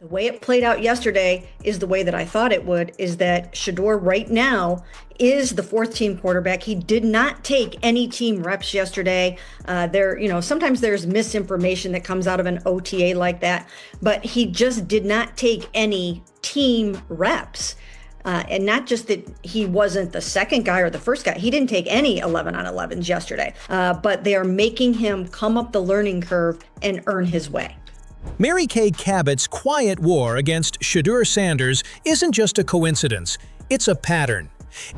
The way it played out yesterday is the way that I thought it would, is that Shedeur right now is the fourth team quarterback. He did not take any team reps yesterday. Sometimes there's misinformation that comes out of an OTA like that, but he just did not take any team reps. And not just that he wasn't the second guy or the first guy. He didn't take any 11 on 11s yesterday, but they are making him come up the learning curve and earn his way. Mary Kay Cabot's quiet war against Shedeur Sanders isn't just a coincidence, it's a pattern.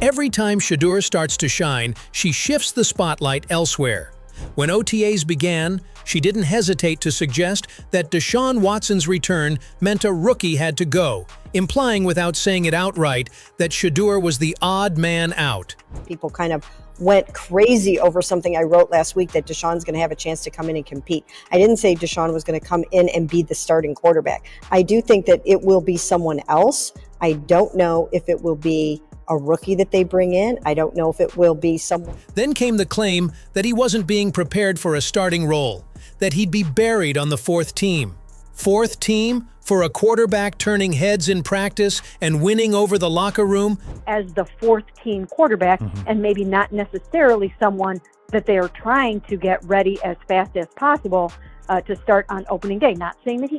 Every time Shedeur starts to shine, she shifts the spotlight elsewhere. When OTAs began, she didn't hesitate to suggest that Deshaun Watson's return meant a rookie had to go, implying without saying it outright that Shedeur was the odd man out. People kind of went crazy over something I wrote last week, that Deshaun's going to have a chance to come in and compete. I didn't say Deshaun was going to come in and be the starting quarterback. I do think that it will be someone else. I don't know if it will be a rookie that they bring in. I don't know if it will be someone. Then came the claim that he wasn't being prepared for a starting role, that he'd be buried on the fourth team. Fourth team for a quarterback turning heads in practice and winning over the locker room? As the fourth team quarterback, and maybe not necessarily someone that they are trying to get ready as fast as possible to start on opening day. Not saying that he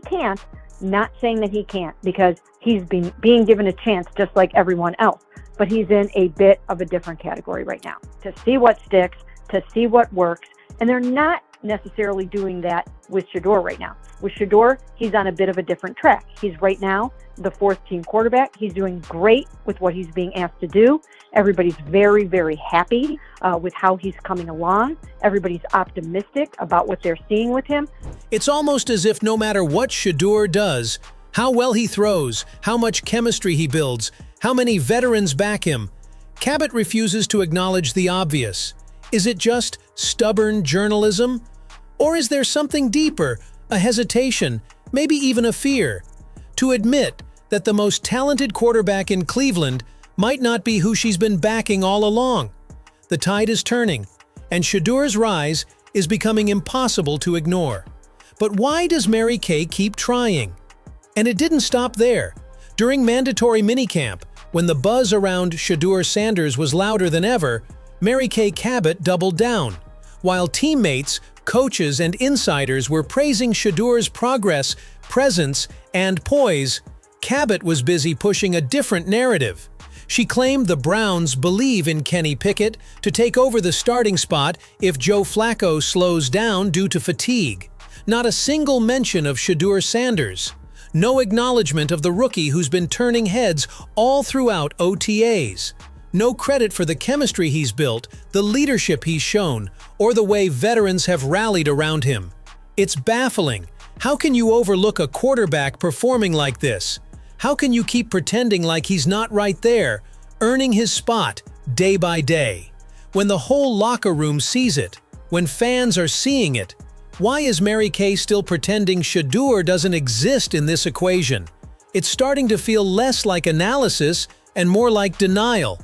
can't, because he's being given a chance just like everyone else. But he's in a bit of a different category right now. To see what sticks, to see what works, and they're not necessarily doing that with Shedeur right now. With Shedeur, he's on a bit of a different track. He's right now the fourth team quarterback. He's doing great with what he's being asked to do. Everybody's very, very happy with how he's coming along. Everybody's optimistic about what they're seeing with him. It's almost as if no matter what Shedeur does, how well he throws, how much chemistry he builds, how many veterans back him, Cabot refuses to acknowledge the obvious. Is it just stubborn journalism? Or is there something deeper, a hesitation, maybe even a fear, to admit that the most talented quarterback in Cleveland might not be who she's been backing all along? The tide is turning, and Shedeur's rise is becoming impossible to ignore. But why does Mary Kay keep trying? And it didn't stop there. During mandatory minicamp, when the buzz around Shedeur Sanders was louder than ever, Mary Kay Cabot doubled down. While teammates, coaches, and insiders were praising Shedeur's progress, presence, and poise, Cabot was busy pushing a different narrative. She claimed the Browns believe in Kenny Pickett to take over the starting spot if Joe Flacco slows down due to fatigue. Not a single mention of Shedeur Sanders. No acknowledgement of the rookie who's been turning heads all throughout OTAs. No credit for the chemistry he's built, the leadership he's shown, or the way veterans have rallied around him. It's baffling. How can you overlook a quarterback performing like this? How can you keep pretending like he's not right there, earning his spot day by day? When the whole locker room sees it, when fans are seeing it, why is Mary Kay still pretending Shedeur doesn't exist in this equation? It's starting to feel less like analysis and more like denial.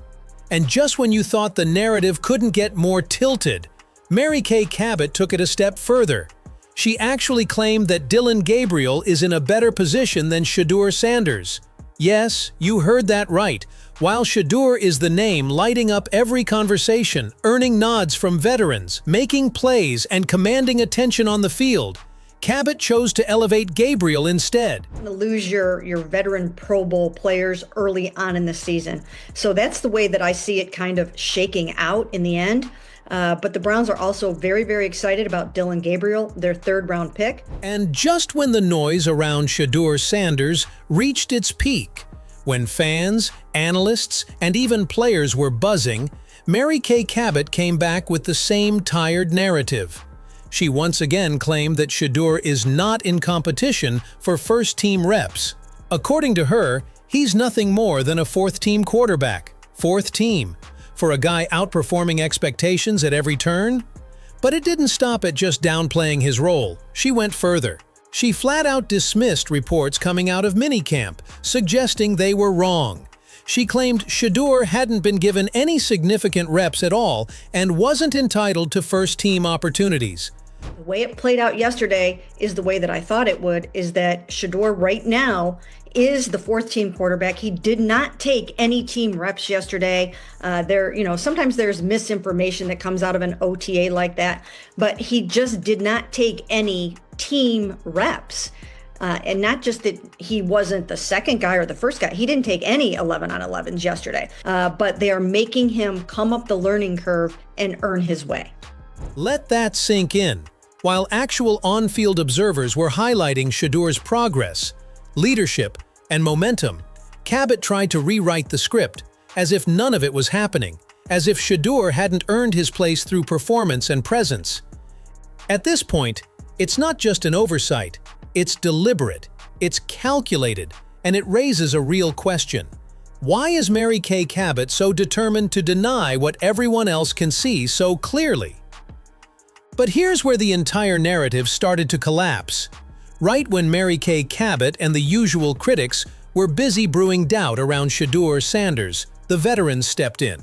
And just when you thought the narrative couldn't get more tilted, Mary Kay Cabot took it a step further. She actually claimed that Dillon Gabriel is in a better position than Shedeur Sanders. Yes, you heard that right. While Shedeur is the name lighting up every conversation, earning nods from veterans, making plays, and commanding attention on the field, Cabot chose to elevate Gabriel instead. To lose your veteran Pro Bowl players early on in the season. So that's the way that I see it kind of shaking out in the end. But the Browns are also very, very excited about Dillon Gabriel, their third-round pick. And just when the noise around Shedeur Sanders reached its peak, when fans, analysts, and even players were buzzing, Mary Kay Cabot came back with the same tired narrative. She once again claimed that Shedeur is not in competition for first-team reps. According to her, he's nothing more than a fourth-team quarterback. Fourth team. For a guy outperforming expectations at every turn? But it didn't stop at just downplaying his role. She went further. She flat-out dismissed reports coming out of minicamp, suggesting they were wrong. She claimed Shedeur hadn't been given any significant reps at all and wasn't entitled to first-team opportunities. The way it played out yesterday is the way that I thought it would, is that Shedeur right now is the fourth team quarterback. He did not take any team reps yesterday. Sometimes there's misinformation that comes out of an OTA like that, but he just did not take any team reps. And not just that he wasn't the second guy or the first guy. He didn't take any 11 on 11s yesterday, but they are making him come up the learning curve and earn his way. Let that sink in. While actual on-field observers were highlighting Shedeur's progress, leadership, and momentum, Cabot tried to rewrite the script, as if none of it was happening, as if Shedeur hadn't earned his place through performance and presence. At this point, it's not just an oversight, it's deliberate, it's calculated, and it raises a real question. Why is Mary Kay Cabot so determined to deny what everyone else can see so clearly? But here's where the entire narrative started to collapse. Right when Mary Kay Cabot and the usual critics were busy brewing doubt around Shedeur Sanders, the veterans stepped in.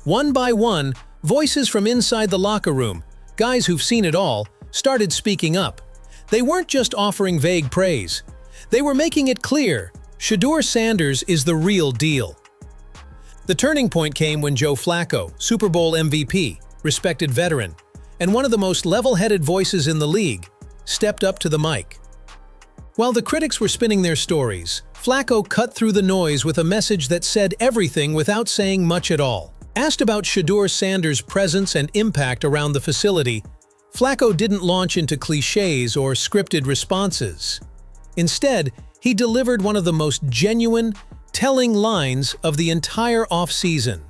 One by one, voices from inside the locker room, guys who've seen it all, started speaking up. They weren't just offering vague praise. They were making it clear, Shedeur Sanders is the real deal. The turning point came when Joe Flacco, Super Bowl MVP, respected veteran, and one of the most level-headed voices in the league, stepped up to the mic. While the critics were spinning their stories, Flacco cut through the noise with a message that said everything without saying much at all. Asked about Shedeur Sanders' presence and impact around the facility, Flacco didn't launch into cliches or scripted responses. Instead, he delivered one of the most genuine, telling lines of the entire offseason.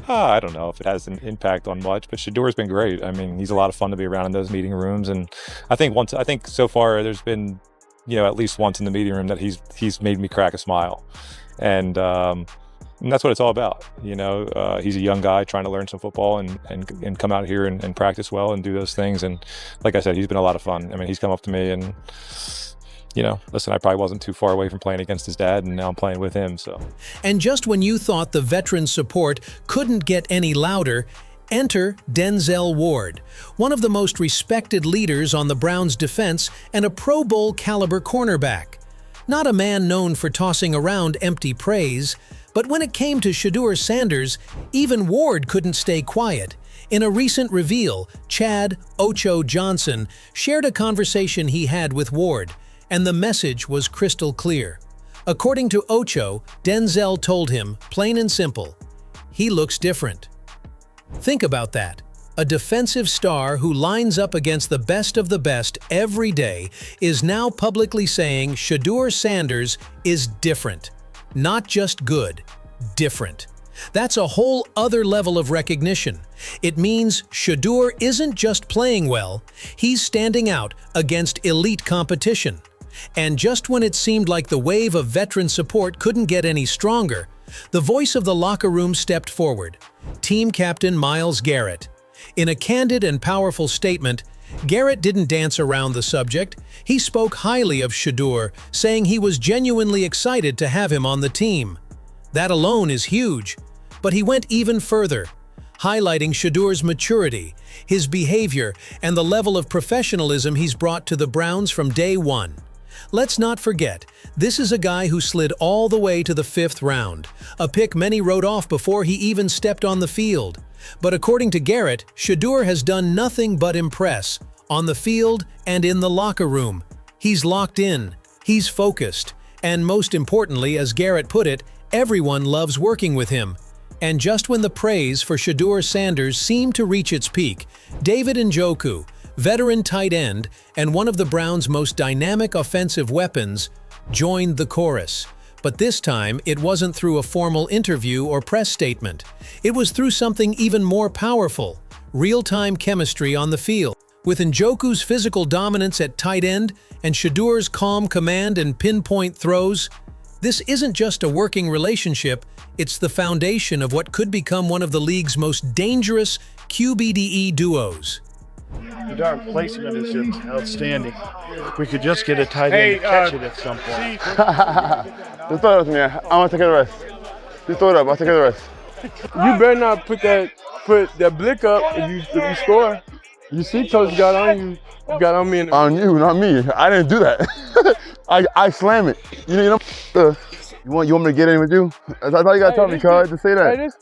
I don't know if it has an impact on much, but Shedeur's been great. I mean, he's a lot of fun to be around in those meeting rooms, and I think so far there's been, at least once in the meeting room that he's made me crack a smile, and that's what it's all about. He's a young guy trying to learn some football and come out here and practice well and do those things. And like I said, he's been a lot of fun. I mean, he's come up to me and, listen, I probably wasn't too far away from playing against his dad, and now I'm playing with him, so. And just when you thought the veteran support couldn't get any louder, enter Denzel Ward, one of the most respected leaders on the Browns' defense and a Pro Bowl caliber cornerback. Not a man known for tossing around empty praise, but when it came to Shedeur Sanders, even Ward couldn't stay quiet. In a recent reveal, Chad "Ocho" Johnson shared a conversation he had with Ward, and the message was crystal clear. According to Ocho, Denzel told him, plain and simple, he looks different. Think about that. A defensive star who lines up against the best of the best every day is now publicly saying Shedeur Sanders is different. Not just good, different. That's a whole other level of recognition. It means Shedeur isn't just playing well, he's standing out against elite competition. And just when it seemed like the wave of veteran support couldn't get any stronger, the voice of the locker room stepped forward. Team captain Myles Garrett. In a candid and powerful statement, Garrett didn't dance around the subject. He spoke highly of Shedeur, saying he was genuinely excited to have him on the team. That alone is huge, but he went even further, highlighting Shedeur's maturity, his behavior, and the level of professionalism he's brought to the Browns from day one. Let's not forget, this is a guy who slid all the way to the 5th round, a pick many wrote off before he even stepped on the field. But according to Garrett, Shedeur has done nothing but impress, on the field and in the locker room. He's locked in, he's focused, and most importantly, as Garrett put it, everyone loves working with him. And just when the praise for Shedeur Sanders seemed to reach its peak, David Njoku, veteran tight end and one of the Browns' most dynamic offensive weapons, joined the chorus. But this time, it wasn't through a formal interview or press statement. It was through something even more powerful, real-time chemistry on the field. With Njoku's physical dominance at tight end and Shedeur's calm command and pinpoint throws, this isn't just a working relationship, it's the foundation of what could become one of the league's most dangerous QBDE duos. The darn placement is just outstanding. We could just get a tight end to catch it at some point. Just throw it up to me. I want to take the rest. Just throw it up. I'll take the rest. You better not put that blick up if you score. You see Coach got on you. You got on me. On you, not me. I didn't do that. I slam it. You know. You want me to get in with you? That's all you gotta tell me, cuz. Just say that.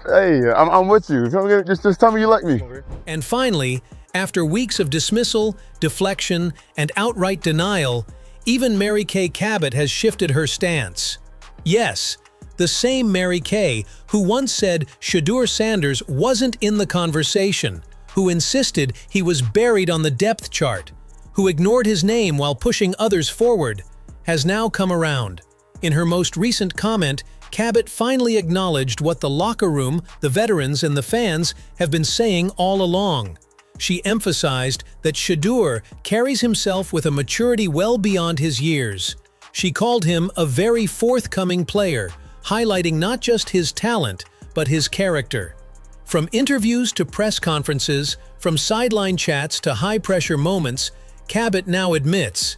Hey, I'm with you. Just tell me you like me. And finally, after weeks of dismissal, deflection, and outright denial, even Mary Kay Cabot has shifted her stance. Yes, the same Mary Kay who once said Shedeur Sanders wasn't in the conversation, who insisted he was buried on the depth chart, who ignored his name while pushing others forward, has now come around. In her most recent comment, Cabot finally acknowledged what the locker room, the veterans, and the fans have been saying all along. She emphasized that Shedeur carries himself with a maturity well beyond his years. She called him a very forthcoming player, highlighting not just his talent, but his character. From interviews to press conferences, from sideline chats to high-pressure moments, Cabot now admits,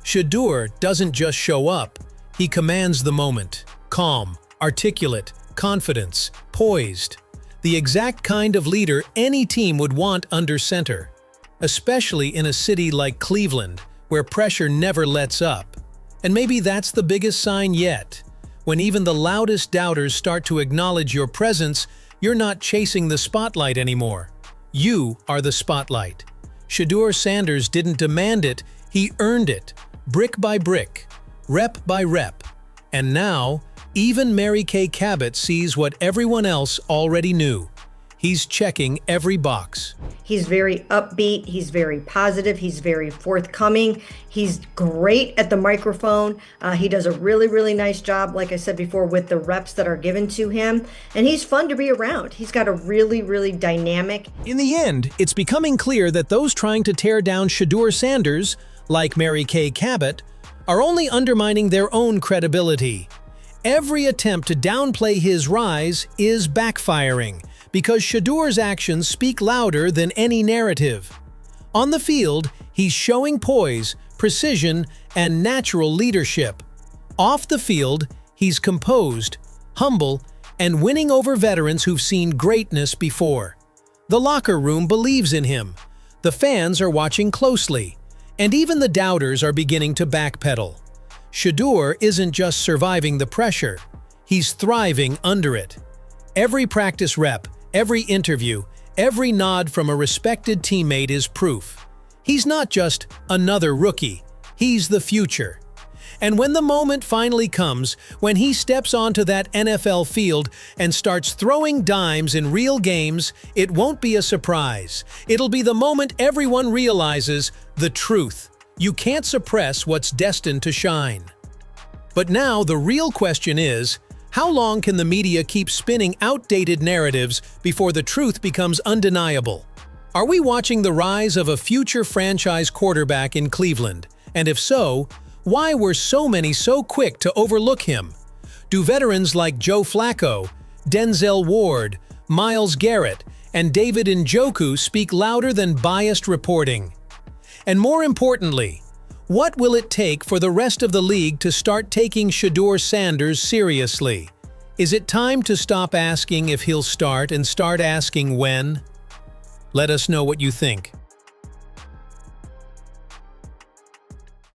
Shedeur doesn't just show up, he commands the moment. Calm, articulate, confidence, poised. The exact kind of leader any team would want under center, especially in a city like Cleveland, where pressure never lets up. And maybe that's the biggest sign yet. When even the loudest doubters start to acknowledge your presence, you're not chasing the spotlight anymore. You are the spotlight. Shedeur Sanders didn't demand it, he earned it, brick by brick, rep by rep. And now, even Mary Kay Cabot sees what everyone else already knew. He's checking every box. He's very upbeat, he's very positive, he's very forthcoming, he's great at the microphone. He does a really, really nice job, like I said before, with the reps that are given to him. And he's fun to be around. He's got a really, really dynamic. In the end, it's becoming clear that those trying to tear down Shedeur Sanders, like Mary Kay Cabot, are only undermining their own credibility. Every attempt to downplay his rise is backfiring, because Shedeur's actions speak louder than any narrative. On the field, he's showing poise, precision, and natural leadership. Off the field, he's composed, humble, and winning over veterans who've seen greatness before. The locker room believes in him. The fans are watching closely, and even the doubters are beginning to backpedal. Shedeur isn't just surviving the pressure, he's thriving under it. Every practice rep, every interview, every nod from a respected teammate is proof. He's not just another rookie, he's the future. And when the moment finally comes, when he steps onto that NFL field and starts throwing dimes in real games, it won't be a surprise. It'll be the moment everyone realizes the truth. You can't suppress what's destined to shine. But now the real question is, how long can the media keep spinning outdated narratives before the truth becomes undeniable? Are we watching the rise of a future franchise quarterback in Cleveland? And if so, why were so many so quick to overlook him? Do veterans like Joe Flacco, Denzel Ward, Myles Garrett, and David Njoku speak louder than biased reporting? And more importantly, what will it take for the rest of the league to start taking Shedeur Sanders seriously? Is it time to stop asking if he'll start and start asking when? Let us know what you think.